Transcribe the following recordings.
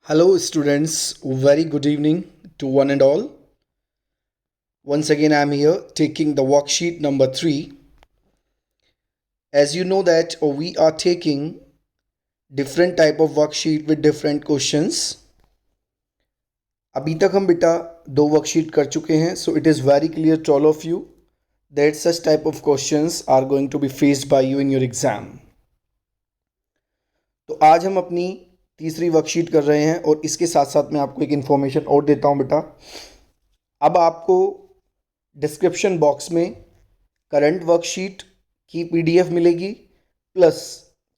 Hello, students. Very good evening to one and all. Once again, I'm here taking the worksheet number 3. As you know that we are taking different type of worksheet with different questions. अभी तक हम बेटा दो worksheet कर चुके हैं. So it is very clear to all of you that such type of questions are going to be faced by you in your exam. तो आज हम अपनी तीसरी वर्कशीट कर रहे हैं और इसके साथ साथ मैं आपको एक इन्फॉर्मेशन और देता हूं बेटा. अब आपको डिस्क्रिप्शन बॉक्स में करंट वर्कशीट की पीडीएफ मिलेगी, प्लस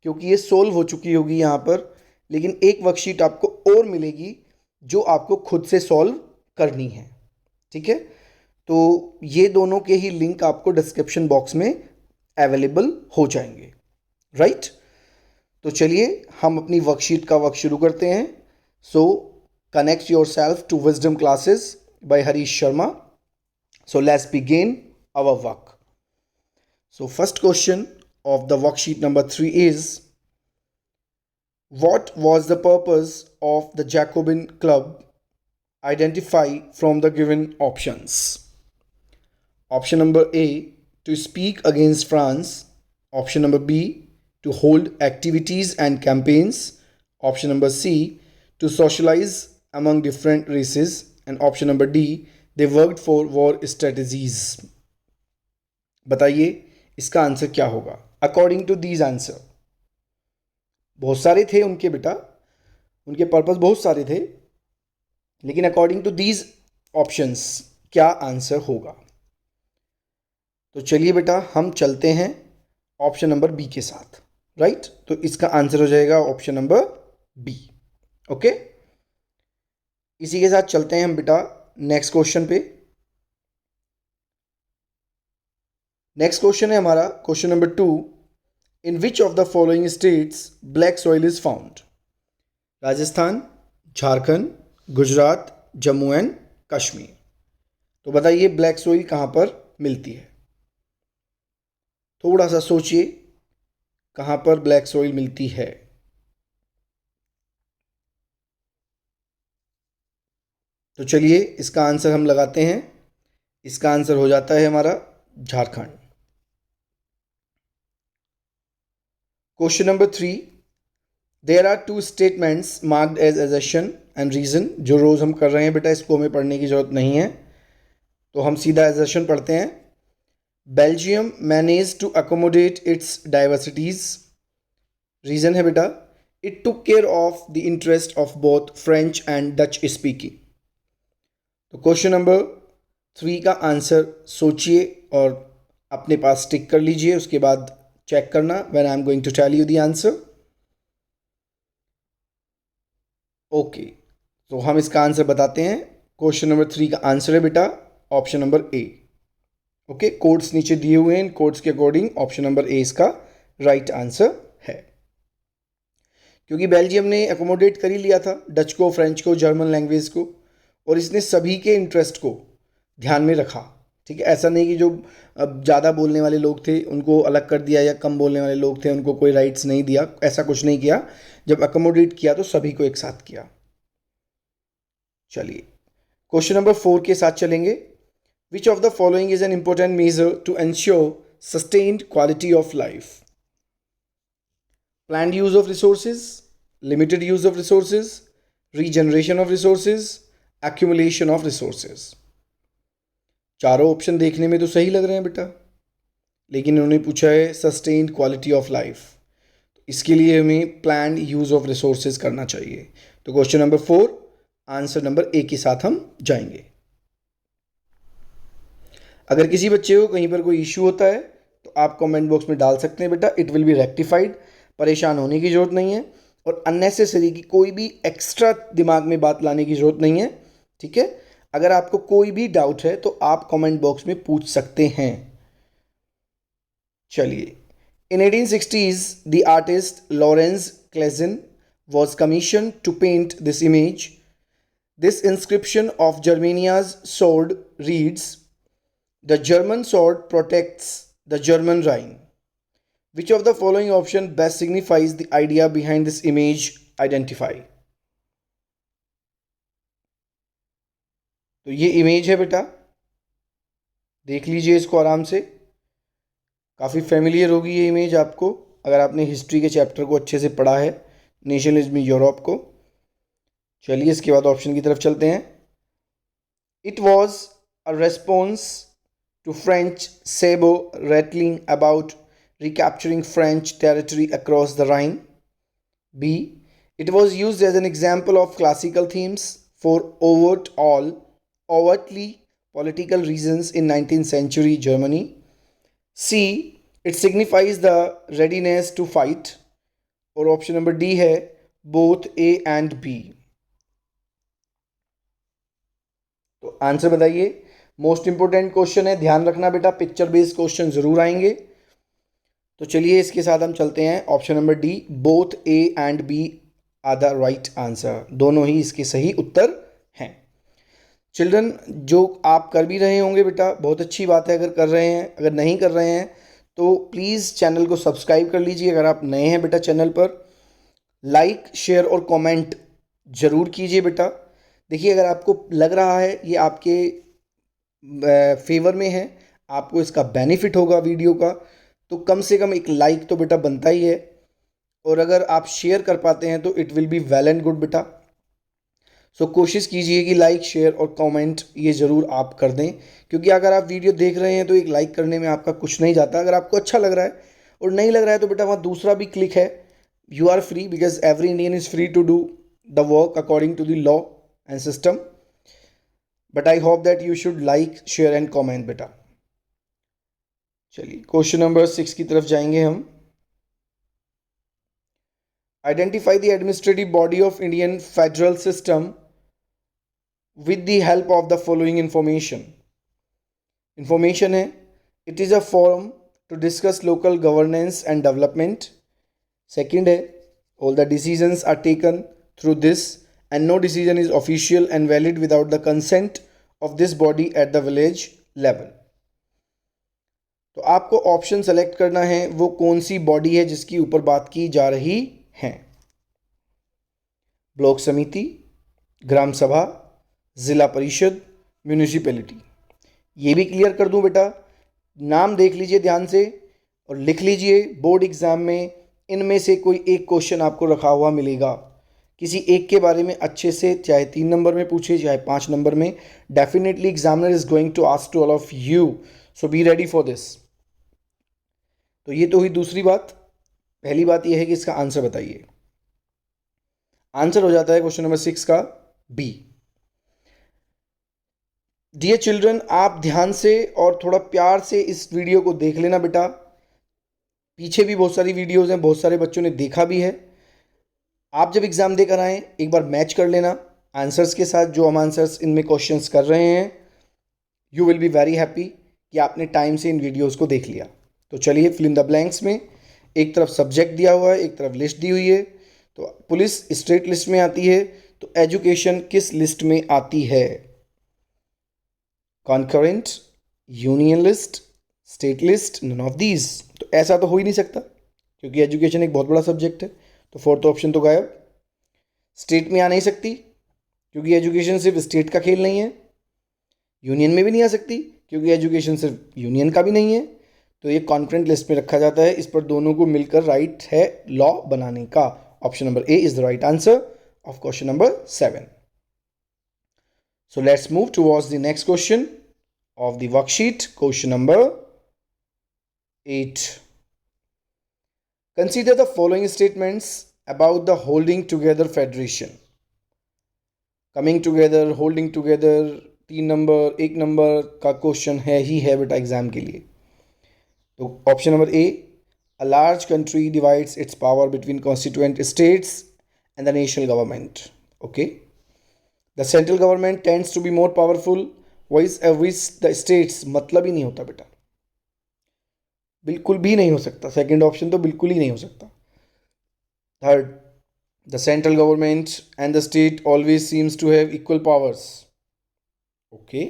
क्योंकि ये सोल्व हो चुकी होगी यहाँ पर, लेकिन एक वर्कशीट आपको और मिलेगी जो आपको खुद से सॉल्व करनी है. ठीक है, तो ये दोनों के ही लिंक आपको डिस्क्रिप्शन बॉक्स में अवेलेबल हो जाएंगे. राइट, तो चलिए हम अपनी वर्कशीट का वर्क शुरू करते हैं. So connect yourself to wisdom classes by Harish Sharma. So let's begin our work. So first question of the worksheet number 3 is, what was the purpose of the Jacobin Club? Identify from the given options. Option number A, to speak against France. Option number B, to hold activities and campaigns. Option number C, to socialize among different races. And option number D, they worked for war strategies. बताइए इसका answer क्या होगा according to these answer. बहुत सारे थे उनके बेटा, उनके पर्पस बहुत सारे थे, लेकिन अकॉर्डिंग टू दीज ऑप्शंस क्या आंसर होगा. तो चलिए बेटा हम चलते हैं ऑप्शन नंबर बी के साथ. राइट, तो इसका आंसर हो जाएगा ऑप्शन नंबर बी. ओके, इसी के साथ चलते हैं हम बेटा नेक्स्ट क्वेश्चन पे. नेक्स्ट क्वेश्चन है हमारा question number 2. In which of the following states black soil is found? Rajasthan, Jharkhand, Gujarat, Jammu and Kashmir. तो बताइए ब्लैक सॉइल कहां पर मिलती है. थोड़ा सा सोचिए कहां पर ब्लैक सॉइल मिलती है. तो चलिए इसका आंसर हम लगाते हैं. इसका आंसर हो जाता है हमारा Jharkhand. Question number 3. There are two statements marked as assertion and reason. जो रोज हम कर रहे हैं बेटा इसको हमें पढ़ने की जरूरत नहीं है, तो हम सीधा एजर्शन पढ़ते हैं. Belgium manage to accommodate its diversities. Reason है बेटा it took care of the interest of both French and Dutch speaking. तो क्वेश्चन नंबर 3 का आंसर सोचिए और अपने पास टिक कर लीजिए. उसके बाद चेक करना when I am going to tell you the answer. Okay, तो हम इसका आंसर बताते हैं. क्वेश्चन नंबर 3 का आंसर है बेटा option number A. Okay, codes नीचे दिए हुए हैं, इन कोड्स के अकॉर्डिंग ऑप्शन नंबर ए इसका राइट आंसर है. क्योंकि बेल्जियम ने अकोमोडेट कर ही लिया था डच को, फ्रेंच को, जर्मन लैंग्वेज को, और इसने सभी के इंटरेस्ट को ध्यान में रखा. ठीक है, ऐसा नहीं कि जो ज़्यादा बोलने वाले लोग थे उनको अलग कर दिया या कम बोलने वाले लोग थे उनको कोई राइट्स नहीं दिया. ऐसा कुछ नहीं किया. जब अकोमोडेट किया तो सभी को एक साथ किया. चलिए क्वेश्चन नंबर 4 के साथ चलेंगे. Which of the following is an important measure to ensure sustained quality of life? Planned use of resources, limited use of resources, regeneration of resources, accumulation of resources. चारों ऑप्शन देखने में तो सही लग रहे हैं बेटा, लेकिन उन्होंने पूछा है सस्टेन्ड क्वालिटी ऑफ लाइफ. इसके लिए हमें प्लान्ड यूज ऑफ रिसोर्सेज करना चाहिए. तो question number 4 answer number A के साथ हम जाएंगे. अगर किसी बच्चे को कहीं पर कोई इश्यू होता है तो आप कमेंट बॉक्स में डाल सकते हैं बेटा. It will be rectified. परेशान होने की जरूरत नहीं है और अननेसेसरी की कोई भी एक्स्ट्रा दिमाग में बात लाने की जरूरत नहीं है. ठीक है, अगर आपको कोई भी डाउट है तो आप कमेंट बॉक्स में पूछ सकते हैं. चलिए, इन 1860s the artist Lawrence Claisen was commissioned to paint this image. This inscription of Germania's sword reads, the German sword protects the German Rhine. Which of the following option best signifies the idea behind this image? Identify. तो ये image है बेटा, देख लीजिए इसको आराम से। काफ़ी फेमिलियर होगी ये इमेज आपको अगर आपने हिस्ट्री के चैप्टर को अच्छे से पढ़ा है, नेशनलिज्म यूरोप को। चलिए इसके बाद ऑप्शन की तरफ चलते हैं। It was a response to French सेबो rattling about recapturing French territory across the Rhine. B. It was used as an example of classical themes for overtly political reasons in 19th century Germany. C. It signifies the readiness to fight. और option number D है both A and B. तो answer बताइए। Most important question है, ध्यान रखना बेटा, picture based question जरूर आएंगे। तो चलिए इसके साथ हम चलते हैं। Option number D, both A and B are the right answer, दोनों ही इसके सही उत्तर हैं। चिल्ड्रन, जो आप कर भी रहे होंगे बेटा, बहुत अच्छी बात है अगर कर रहे हैं। अगर नहीं कर रहे हैं तो प्लीज़ चैनल को सब्सक्राइब कर लीजिए। अगर आप नए हैं बेटा चैनल पर, लाइक शेयर और कमेंट ज़रूर कीजिए बेटा। देखिए अगर आपको लग रहा है ये आपके फेवर में है, आपको इसका बेनिफिट होगा वीडियो का, तो कम से कम एक लाइक तो बेटा बनता ही है। और अगर आप शेयर कर पाते हैं तो it will be well and good बेटा। सो कोशिश कीजिए कि लाइक शेयर और कमेंट ये ज़रूर आप कर दें, क्योंकि अगर आप वीडियो देख रहे हैं तो एक लाइक करने में आपका कुछ नहीं जाता। अगर आपको अच्छा लग रहा है और नहीं लग रहा है तो बेटा वहाँ दूसरा भी क्लिक है, you are free, because every Indian is free to do the work according to the law and system. But I hope that you should like share and comment बेटा। चलिए क्वेश्चन नंबर 6 की तरफ जाएंगे हम। Identify the administrative body of Indian federal system with the help of the following information है, it is a forum to discuss local governance and development. Second है, all the decisions are taken through this and no decision is official and valid without the consent of this body at the village level. तो आपको option select करना है वो कौन सी body है जिसकी ऊपर बात की जा रही है। ब्लॉक समिति, ग्राम सभा, ज़िला परिषद, म्यूनिसिपैलिटी। ये भी क्लियर कर दूं बेटा, नाम देख लीजिए ध्यान से और लिख लीजिए। बोर्ड एग्जाम में इनमें से कोई एक क्वेश्चन आपको रखा हुआ मिलेगा, किसी एक के बारे में अच्छे से, चाहे 3 नंबर में पूछे चाहे 5 नंबर में, definitely examiner is going to ask to all of you, so be ready for this. तो ये तो हुई दूसरी बात। पहली बात ये है कि इसका आंसर बताइए। आंसर हो जाता है क्वेश्चन नंबर 6 का बी। डियर चिल्ड्रन, आप ध्यान से और थोड़ा प्यार से इस वीडियो को देख लेना बेटा। पीछे भी बहुत सारी वीडियोस हैं, बहुत सारे बच्चों ने देखा भी है। आप जब एग्ज़ाम देकर आएँ एक बार मैच कर लेना आंसर्स के साथ, जो हम आंसर्स इनमें क्वेश्चंस कर रहे हैं। You will be very happy कि आपने टाइम से इन वीडियोज़ को देख लिया। तो चलिए फिल इन द ब्लैंक्स में एक तरफ सब्जेक्ट दिया हुआ है, एक तरफ लिस्ट दी हुई है। तो पुलिस स्टेट लिस्ट में आती है, तो एजुकेशन किस लिस्ट में आती है? Concurrent, union list, state list, none of these. तो ऐसा तो हो ही नहीं सकता क्योंकि एजुकेशन एक बहुत बड़ा सब्जेक्ट है। तो फोर्थ ऑप्शन तो गायब। स्टेट में आ नहीं सकती क्योंकि एजुकेशन सिर्फ स्टेट का खेल नहीं है। यूनियन में भी नहीं आ सकती क्योंकि एजुकेशन सिर्फ यूनियन का भी नहीं है। तो ये कॉन्करेंट लिस्ट में रखा जाता है। इस पर दोनों को मिलकर राइट है लॉ बनाने का। Option number A is the right answer of question number 7. So let's move towards the next question of the worksheet, question number 8. Consider the following statements about the holding together federation. Coming together, holding together, 3 number 1 number का question है ही है बेटा exam के लिए। तो option number A, a large country divides its power between constituent states and the national government. Okay. The central government tends to be more powerful with the states। मतलब ही नहीं होता बेटा, बिल्कुल भी नहीं हो सकता। सेकंड ऑप्शन तो बिल्कुल ही नहीं हो सकता। Third, the central government and the state always seems to have equal powers. Okay.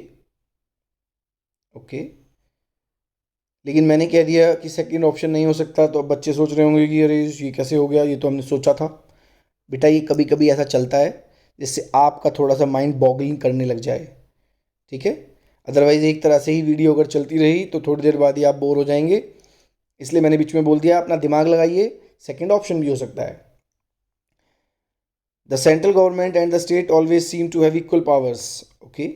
लेकिन मैंने कह दिया कि सेकंड ऑप्शन नहीं हो सकता, तो अब बच्चे सोच रहे होंगे कि अरे ये कैसे हो गया, ये तो हमने सोचा था। बेटा ये कभी कभी ऐसा चलता है जिससे आपका थोड़ा सा माइंड बॉगलिंग करने लग जाए। ठीक है। अदरवाइज़ एक तरह से ही वीडियो अगर चलती रही तो थोड़ी देर बाद ही आप बोर हो जाएंगे, इसलिए मैंने बीच में बोल दिया अपना दिमाग लगाइए। सेकेंड ऑप्शन भी हो सकता है, the central government and the state always seem to have equal powers. Okay,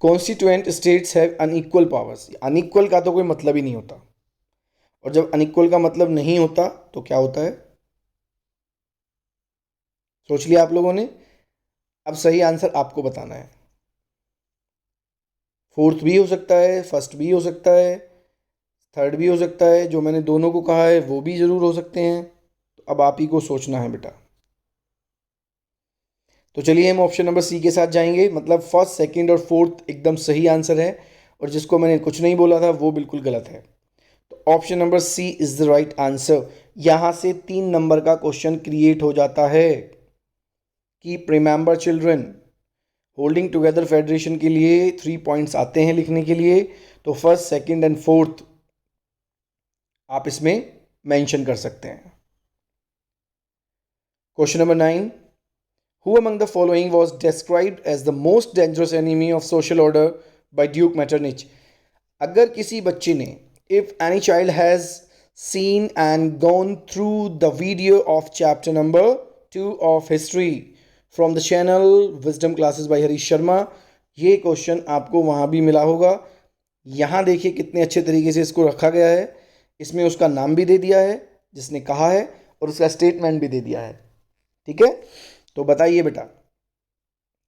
constituent states have unequal powers. Unequal का तो कोई मतलब ही नहीं होता, और जब अनइक्वल का मतलब नहीं होता तो क्या होता है, सोच लिया आप लोगों ने। अब सही आंसर आपको बताना है। फोर्थ भी हो सकता है, फर्स्ट भी हो सकता है, थर्ड भी हो सकता है, जो मैंने दोनों को कहा है वो भी ज़रूर हो सकते हैं। तो अब आप ही को सोचना है बेटा। तो चलिए हम ऑप्शन नंबर सी के साथ जाएंगे, मतलब फर्स्ट, सेकंड और फोर्थ एकदम सही आंसर है, और जिसको मैंने कुछ नहीं बोला था वो बिल्कुल गलत है। तो option number C is the right answer. यहां से 3 नंबर का क्वेश्चन क्रिएट हो जाता है कि remember children, holding together federation के लिए 3 पॉइंट्स आते हैं लिखने के लिए। तो फर्स्ट, सेकंड एंड फोर्थ आप इसमें मेंशन कर सकते हैं। Question number 9, Who among the following was described as the most dangerous enemy of social order by Duke Metternich? अगर किसी बच्चे ने, if any child has seen and gone through the video of chapter number 2 of history from the channel Wisdom Classes by Harish Sharma, ये question आपको वहाँ भी मिला होगा। यहाँ देखिए कितने अच्छे तरीके से इसको रखा गया है। इसमें उसका नाम भी दे दिया है जिसने कहा है, और उसका स्टेटमेंट भी दे दिया है। ठीक है, तो बताइए बेटा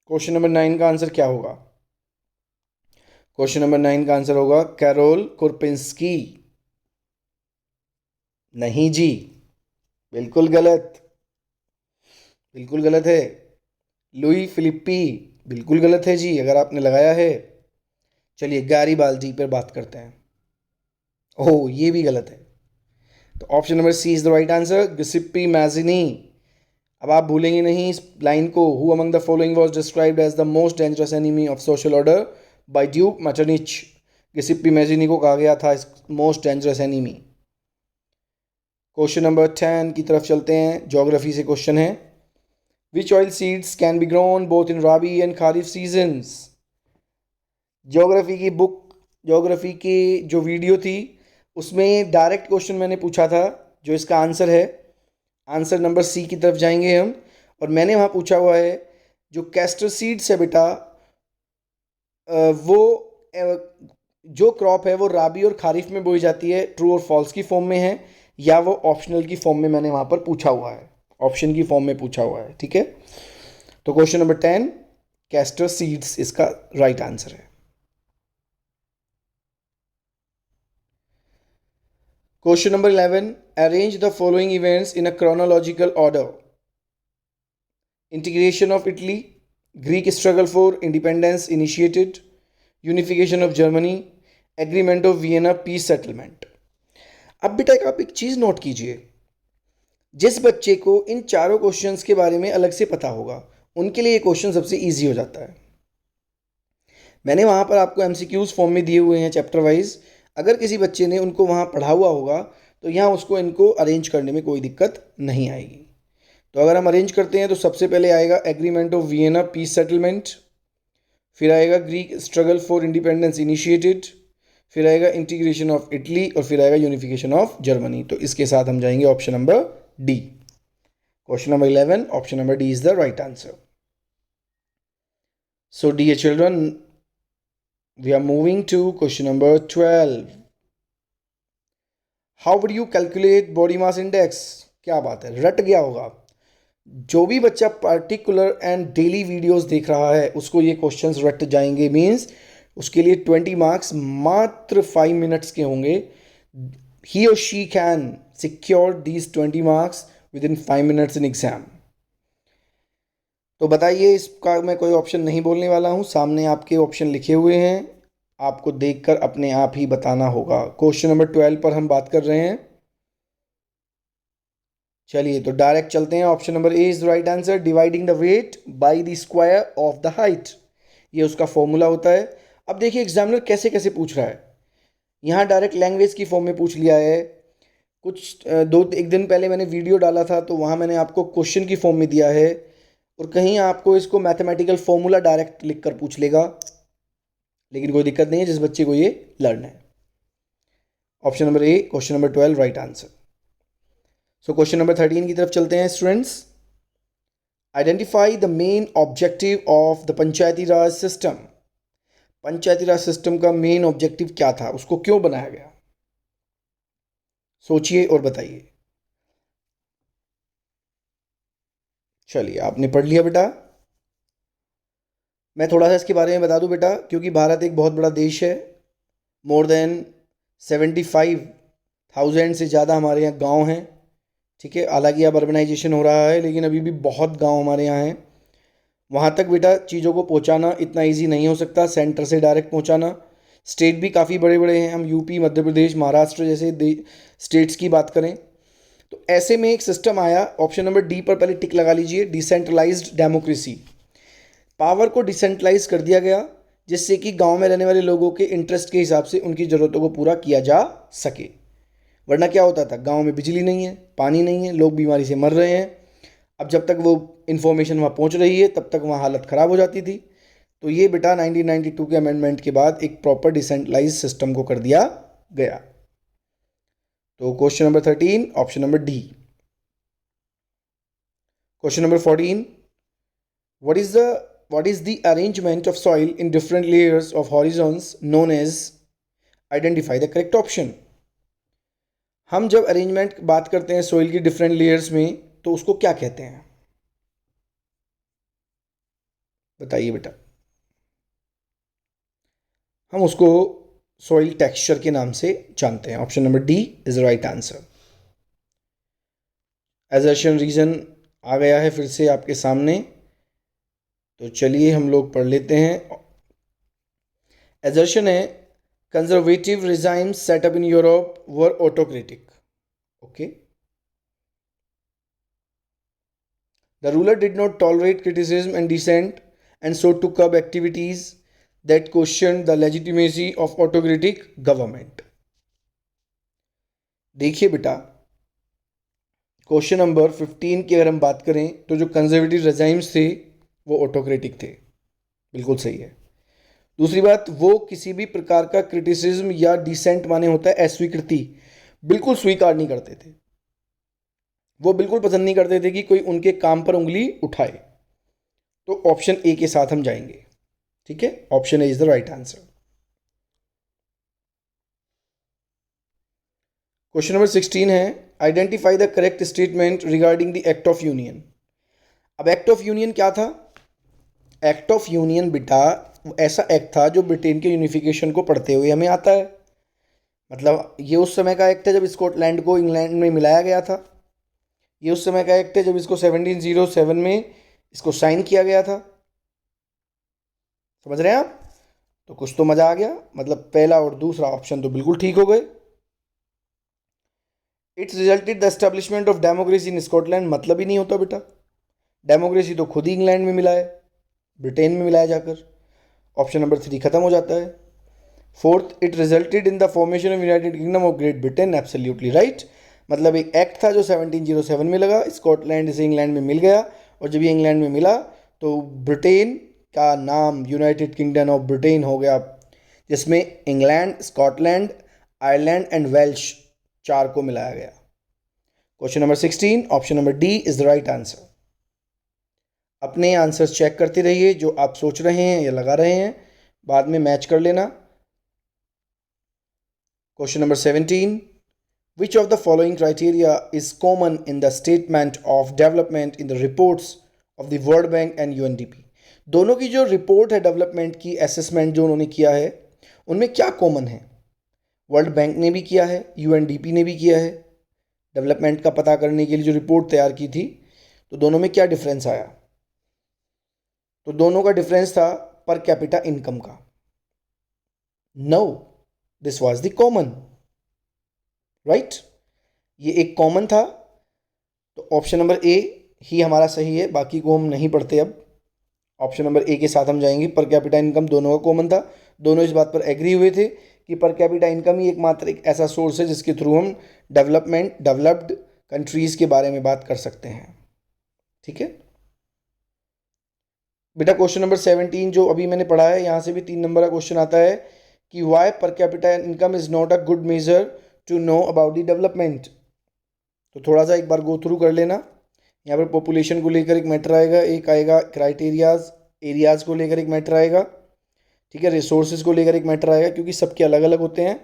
क्वेश्चन नंबर 9 का आंसर क्या होगा। क्वेश्चन नंबर 9 का आंसर होगा कैरोल कुरपिंस्की। नहीं जी, बिल्कुल गलत, बिल्कुल गलत है। लुई फिलिप्पी, बिल्कुल गलत है जी, अगर आपने लगाया है। चलिए गैरीबाल्दी पर बात करते हैं। ओह, ये भी गलत है। तो option number C is the right answer, Giuseppe Mazzini. अब आप भूलेंगे नहीं इस लाइन को, who among the following was described as the most dangerous enemy of social order by Duke Metternich. Giuseppe Mazzini को कहा गया था most dangerous enemy. Question number 10 की तरफ चलते हैं, ज्योग्राफी से क्वेश्चन है, which oil seeds can be grown both in rabi and kharif seasons. Geography की बुक, ज्योग्राफी की जो वीडियो थी उसमें डायरेक्ट क्वेश्चन मैंने पूछा था, जो इसका आंसर है, आंसर नंबर सी की तरफ जाएंगे हम। और मैंने वहाँ पूछा हुआ है जो कैस्टर सीड्स है बेटा, वो जो क्रॉप है वो राबी और खारिफ में बोई जाती है, ट्रू और फॉल्स की फॉर्म में है, या वो ऑप्शनल की फॉर्म में मैंने वहाँ पर पूछा हुआ है, ऑप्शन की फॉर्म में पूछा हुआ है। ठीक है, तो क्वेश्चन नंबर 10 कैस्टर सीड्स इसका राइट आंसर है। Question number 11. Arrange the following events in a chronological order. Integration of Italy, Greek struggle for independence initiated, unification of Germany, agreement of Vienna peace settlement. अब बेटा आप एक चीज़ note कीजिए, जिस बच्चे को इन चारों क्वेश्चंस के बारे में अलग से पता होगा उनके लिए ये क्वेश्चन सबसे ईजी हो जाता है। मैंने वहाँ पर आपको एमसीक्यूज फॉर्म में दिए हुए हैं चैप्टर वाइज, अगर किसी बच्चे ने उनको वहाँ पढ़ा हुआ होगा तो यहाँ उसको इनको अरेंज करने में कोई दिक्कत नहीं आएगी। तो अगर हम अरेंज करते हैं तो सबसे पहले आएगा agreement of Vienna peace settlement, फिर आएगा Greek struggle for independence initiated, फिर आएगा इंटीग्रेशन ऑफ इटली, और फिर आएगा यूनिफिकेशन ऑफ जर्मनी। तो इसके साथ हम जाएंगे option number D. Question number 11, option number D is the right answer. So dear children, we are moving to question number 12. How would you calculate body mass index? क्या बात है, रट गया होगा। जो भी बच्चा पर्टिकुलर एंड डेली वीडियोस देख रहा है उसको ये क्वेश्चंस रट जाएंगे, मींस उसके लिए 20 मार्क्स मात्र 5 मिनट्स के होंगे। ही और she can secure these 20 marks with in 5 minutes in exam. तो बताइए, इसका मैं कोई ऑप्शन नहीं बोलने वाला हूँ, सामने आपके ऑप्शन लिखे हुए हैं, आपको देखकर अपने आप ही बताना होगा। क्वेश्चन नंबर 12 पर हम बात कर रहे हैं। चलिए तो डायरेक्ट चलते हैं, option number A is the right answer, dividing the weight by the square of the height. ये उसका फॉर्मूला होता है। अब देखिए एग्जामिनर कैसे कैसे पूछ रहा है, यहाँ डायरेक्ट लैंग्वेज की फॉर्म में पूछ लिया है। कुछ एक दिन पहले मैंने वीडियो डाला था तो वहाँ मैंने आपको क्वेश्चन की फॉर्म में दिया है, और कहीं आपको इसको मैथमेटिकल फॉर्मूला डायरेक्ट लिख कर पूछ लेगा। लेकिन कोई दिक्कत नहीं है जिस बच्चे को ये लर्न है। Option number A, question number 12 right answer. So question number 13 की तरफ चलते हैं students. Identify the main objective of the Panchayati Raj system. Panchayati Raj system का मेन ऑब्जेक्टिव क्या था, उसको क्यों बनाया गया, सोचिए और बताइए। चलिए, आपने पढ़ लिया बेटा। मैं थोड़ा सा इसके बारे में बता दूं बेटा, क्योंकि भारत एक बहुत बड़ा देश है। मोर देन 75,000 से ज़्यादा हमारे यहाँ गांव हैं। ठीक है, हालांकि अब अर्बनाइजेशन हो रहा है, लेकिन अभी भी बहुत गांव हमारे यहाँ हैं। वहाँ तक बेटा चीज़ों को पहुँचाना इतना इजी नहीं हो सकता, सेंटर से डायरेक्ट पहुँचाना। स्टेट भी काफ़ी बड़े बड़े हैं, हम यूपी, मध्य प्रदेश, महाराष्ट्र जैसे स्टेट्स की बात करें तो ऐसे में एक सिस्टम आया। ऑप्शन नंबर डी पर पहले टिक लगा लीजिए, डिसेंट्रलाइज्ड डेमोक्रेसी। पावर को डिसेंट्रलाइज कर दिया गया, जिससे कि गांव में रहने वाले लोगों के इंटरेस्ट के हिसाब से उनकी ज़रूरतों को पूरा किया जा सके। वरना क्या होता था, गांव में बिजली नहीं है, पानी नहीं है, लोग बीमारी से मर रहे हैं। अब जब तक वो इन्फॉर्मेशन वहाँ पहुँच रही है तब तक वहाँ हालत ख़राब हो जाती थी। तो ये बेटा 1992 के अमेंडमेंट के बाद एक प्रॉपर डिसेंट्रलाइज सिस्टम को कर दिया गया। तो question number 13 option number D. Question number 14, what is the arrangement of soil in different layers of horizons known as? Identify the correct option। हम जब अरेंजमेंट बात करते हैं सोइल की डिफरेंट लेयर्स में तो उसको क्या कहते हैं, बताइए बेटा। हम उसको सॉइल टेक्सचर के नाम से जानते हैं। Option number D is right answer. Assertion reason आ गया है फिर से आपके सामने, तो चलिए हम लोग पढ़ लेते हैं। एजर्शन है, conservative regimes set up in Europe were autocratic. Okay, the ruler did not tolerate criticism and dissent and so to curb activities that questioned the legitimacy of autocratic government। देखिए बेटा, क्वेश्चन नंबर 15 की अगर हम बात करें तो जो conservative रेजाइम्स थे वो ऑटोक्रेटिक थे, बिल्कुल सही है। दूसरी बात, वो किसी भी प्रकार का क्रिटिसिज्म या डिसेंट माने होता है अस्वीकृति, बिल्कुल स्वीकार नहीं करते थे। वो बिल्कुल पसंद नहीं करते थे कि कोई उनके काम पर उंगली उठाए। तो ऑप्शन ए के साथ हम जाएंगे। ठीक है, option A is the right answer. Question number 16 है, identify the correct statement regarding the act of union. अब एक्ट ऑफ यूनियन क्या था? एक्ट ऑफ यूनियन बेटा ऐसा एक्ट था जो ब्रिटेन के यूनिफिकेशन को पढ़ते हुए हमें आता है। मतलब ये उस समय का एक्ट है जब स्कॉटलैंड को इंग्लैंड में मिलाया गया था। ये उस समय का एक्ट है जब इसको 1707 में इसको साइन किया गया था। समझ रहे हैं आप? तो कुछ तो मजा आ गया। मतलब पहला और दूसरा ऑप्शन तो बिल्कुल ठीक हो गए। It's resulted the establishment of democracy in Scotland, मतलब ही नहीं होता बेटा। डेमोक्रेसी तो खुद ही इंग्लैंड में मिला है, ब्रिटेन में मिलाया जाकर। ऑप्शन नंबर 3 खत्म हो जाता है। Fourth, it resulted in the formation of United kingdom of great Britain, absolutely right. मतलब एक एक्ट था जो 1707 में लगा, स्कॉटलैंड से इंग्लैंड में मिल गया, और जब ये इंग्लैंड में मिला तो ब्रिटेन का नाम यूनाइटेड किंगडम ऑफ ब्रिटेन हो गया, जिसमें England, Scotland, Ireland and Welsh 4 को मिलाया गया। Question number 16 option number D is the right answer. अपने आंसर्स चेक करते रहिए, जो आप सोच रहे हैं या लगा रहे हैं बाद में मैच कर लेना। Question number 17, which of the following criteria is common in the statement of development in the reports of the World Bank and UNDP? दोनों की जो रिपोर्ट है डेवलपमेंट की, असेसमेंट जो उन्होंने किया है, उनमें क्या कॉमन है? वर्ल्ड बैंक ने भी किया है, यूएनडीपी ने भी किया है। डेवलपमेंट का पता करने के लिए जो रिपोर्ट तैयार की थी, तो दोनों में क्या डिफरेंस आया? तो दोनों का डिफरेंस था पर कैपिटा इनकम का। No, this was the common, right. ये एक कॉमन था, तो ऑप्शन नंबर ए ही हमारा सही है, बाकी को हम नहीं पढ़ते। अब ऑप्शन नंबर ए के साथ हम जाएंगे। पर कैपिटा इनकम दोनों का कॉमन था, दोनों इस बात पर एग्री हुए थे कि पर कैपिटा इनकम ही एकमात्र एक ऐसा सोर्स है जिसके थ्रू हम डेवलप्ड कंट्रीज़ के बारे में बात कर सकते हैं। ठीक है, बेटा क्वेश्चन नंबर 17 जो अभी मैंने पढ़ा है, यहाँ से भी 3 नंबर का क्वेश्चन आता है कि why per capita income is not a good measure to know about the development. तो थोड़ा सा एक बार गो थ्रू कर लेना। यहाँ पर पॉपुलेशन को लेकर एक मैटर आएगा, एक आएगा क्राइटेरियाज एरियाज को लेकर एक मैटर आएगा, ठीक है, रिसोर्सेज को लेकर एक मैटर आएगा, क्योंकि सबके अलग अलग होते हैं।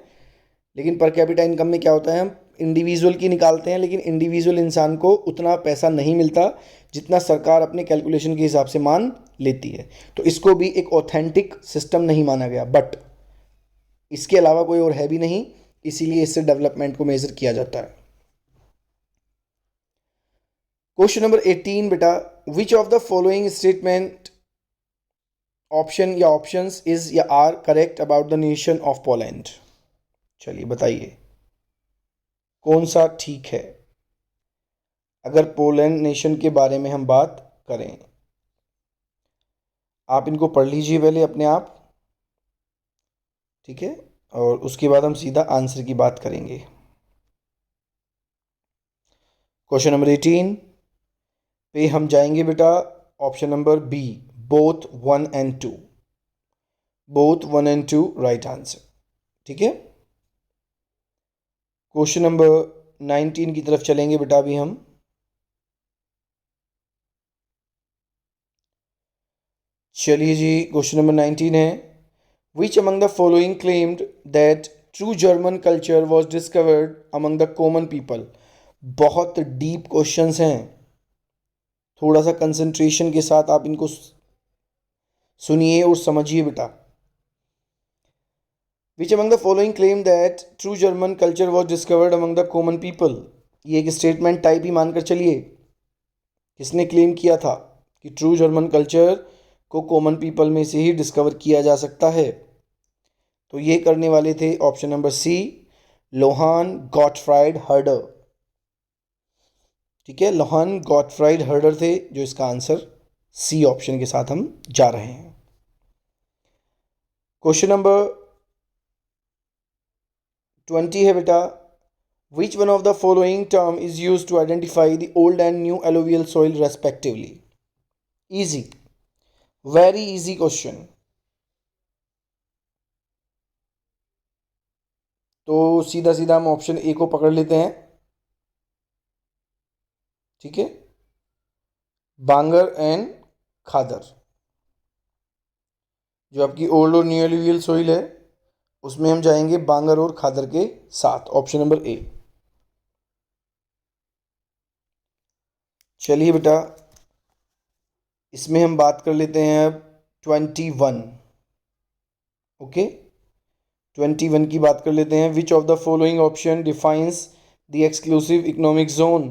लेकिन पर कैपिटा इनकम में क्या होता है, हम इंडिविजुअल की निकालते हैं, लेकिन इंडिविजुअल इंसान को उतना पैसा नहीं मिलता जितना सरकार अपने कैलकुलेशन के हिसाब से मान लेती है। तो इसको भी एक ऑथेंटिक सिस्टम नहीं माना गया, बट इसके अलावा कोई और है भी नहीं, इसीलिए इससे डेवलपमेंट को मेजर किया जाता है। क्वेश्चन नंबर 18 बेटा, which of the following statement option या ऑप्शंस इज या are correct about the nation of Poland. चलिए बताइए कौन सा ठीक है अगर पोलैंड नेशन के बारे में हम बात करें। आप इनको पढ़ लीजिए पहले अपने आप, ठीक है, और उसके बाद हम सीधा आंसर की बात करेंगे। क्वेश्चन नंबर 18 पे हम जाएंगे बेटा, option number B, both 1 and 2, both 1 and 2 right answer, ठीक है। क्वेश्चन नंबर 19 की तरफ चलेंगे बेटा अभी हम। चलिए जी, क्वेश्चन नंबर 19 है, which among the following claimed that true German culture was discovered among the common people. बहुत डीप क्वेश्चंस हैं, थोड़ा सा कंसंट्रेशन के साथ आप इनको सुनिए और समझिए बेटा। Which among the following claim that true German culture was discovered among the common people. ये एक स्टेटमेंट टाइप ही मानकर चलिए। किसने क्लेम किया था कि ट्रू जर्मन कल्चर को कॉमन पीपल में से ही डिस्कवर किया जा सकता है? तो ये करने वाले थे option number C, Johann Gottfried Herder, ठीक है, लोहान गॉटफ्राइड हर्डर थे, जो इसका आंसर सी ऑप्शन के साथ हम जा रहे हैं। क्वेश्चन नंबर 20 है बेटा, which one of the following term is use to identify the old and new alluvial soil respectively. Easy, very easy question. तो सीधा सीधा हम ऑप्शन ए को पकड़ लेते हैं, ठीक है, बांगर एंड खादर। जो आपकी ओल्ड और न्यू एलुवियल सॉइल है उसमें हम जाएंगे बांगर और खादर के साथ, ऑप्शन नंबर ए। चलिए बेटा, इसमें हम बात कर लेते हैं अब 21, ओके, 21 की बात कर लेते हैं। विच of the following option defines the exclusive economic zone.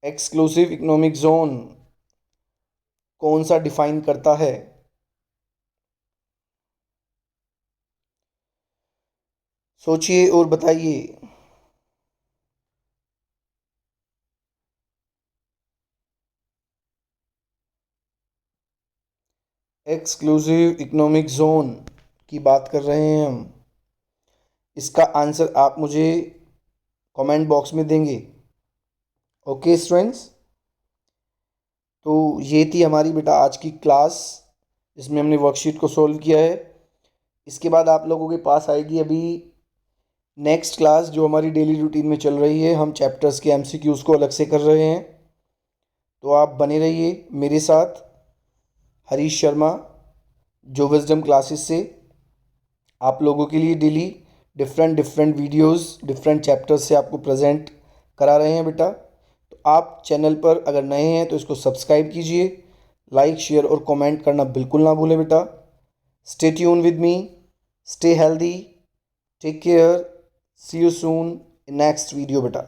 Exclusive economic zone कौन सा डिफाइन करता है? सोचिए और बताइए। एक्सक्लूसिव इकोनॉमिक जोन की बात कर रहे हैं हम। इसका आंसर आप मुझे कमेंट बॉक्स में देंगे, ओके स्टूडेंट्स। तो ये थी हमारी बेटा आज की क्लास, जिसमें हमने वर्कशीट को सॉल्व किया है। इसके बाद आप लोगों के पास आएगी अभी नेक्स्ट क्लास, जो हमारी डेली रूटीन में चल रही है। हम चैप्टर्स के एमसीक्यूज़ को अलग से कर रहे हैं, तो आप बने रहिए मेरे साथ। हरीश शर्मा जो विजडम क्लासेस से आप लोगों के लिए daily different videos different chapters से आपको प्रेजेंट करा रहे हैं बेटा। तो आप चैनल पर अगर नए हैं तो इसको सब्सक्राइब कीजिए, लाइक शेयर और कमेंट करना बिल्कुल ना भूलें बेटा। Stay tune with me, stay healthy, take care, see you soon in next video बेटा।